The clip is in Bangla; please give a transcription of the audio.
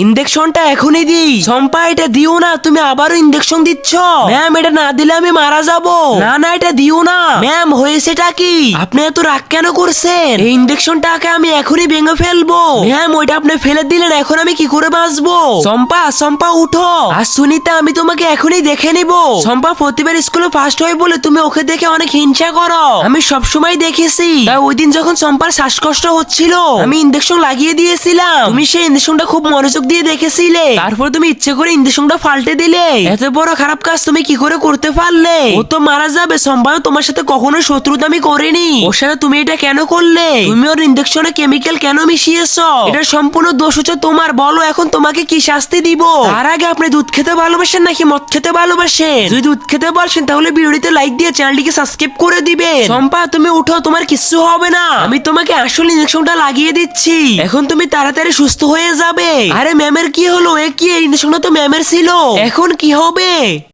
ইনজেকশনটা এখনই দিই। চম্পা এটা দিও না, তুমি আবারও ইনজেকশন দিচ্ছ। ম্যাম এটা না দিলে আমি মারা যাব। না না এটা দিও না। ম্যাম হয়েছেটা কি? আপনি এত রাগ কেন করছেন? এই ইনজেকশনটাকে আমি এখনই ভেঙে ফেলবো। ম্যাম ওইটা আপনি ফেলে দিলেন, এখন আমি কি করে বাঁচবো? চম্পা চম্পা উঠো। আর সুনিতা আমি তোমাকে এখনই দেখে নিব। চম্পা প্রতিবার স্কুলে ফার্স্ট হয় বলে তুমি ওকে দেখে অনেক হিংসা করো। আমি সবসময় দেখেছি। তাই ওই দিন যখন চম্পার শ্বাসকষ্ট হচ্ছিল আমি ইনজেকশন লাগিয়ে দিয়েছিলাম। তুমি সেই ইনজেকশনটা খুব মনোযোগ দিয়ে দেখেছিলে। তারপর তুমি ইচ্ছে করে ইনজেকশনটা পাল্টে দিলে। এত বড় খারাপ কাজ তুমি কি করে করতে পারলে? ও তো মারা যাবে। চম্পা তোমার সাথে কখনো শত্রুতা আমি করিনি। ওর সাথে তুমি এটা কেন করলে? তুমি ওর ইনজেকশনে কেমিক্যাল কেন মিশিয়েছো? এটা সম্পূর্ণ দোষ হচ্ছে তোমার। বলো এখন তোমাকে কি শাস্তি দিব? তার আগে আপনি দুধ খেতে ভালোবাসেন নাকি মদ খেতে ভালোবাসেন? যদি দুধ খেতে বলছেন তাহলে ভিডিওতে লাইক দিয়ে চ্যানেলটিকে সাবস্ক্রাইব করে দিবেন। চম্পা তুমি উঠো, তোমার কিচ্ছু হবে না। আমি তোমাকে আসলে ইনজেকশনটা লাগিয়ে দিচ্ছি। এখন তুমি তাড়াতাড়ি সুস্থ হয়ে যাবে। আরে ম্যামের কি হলো? এ কি ইনজেকশনটা তো ম্যামের ছিল, এখন কি হবে?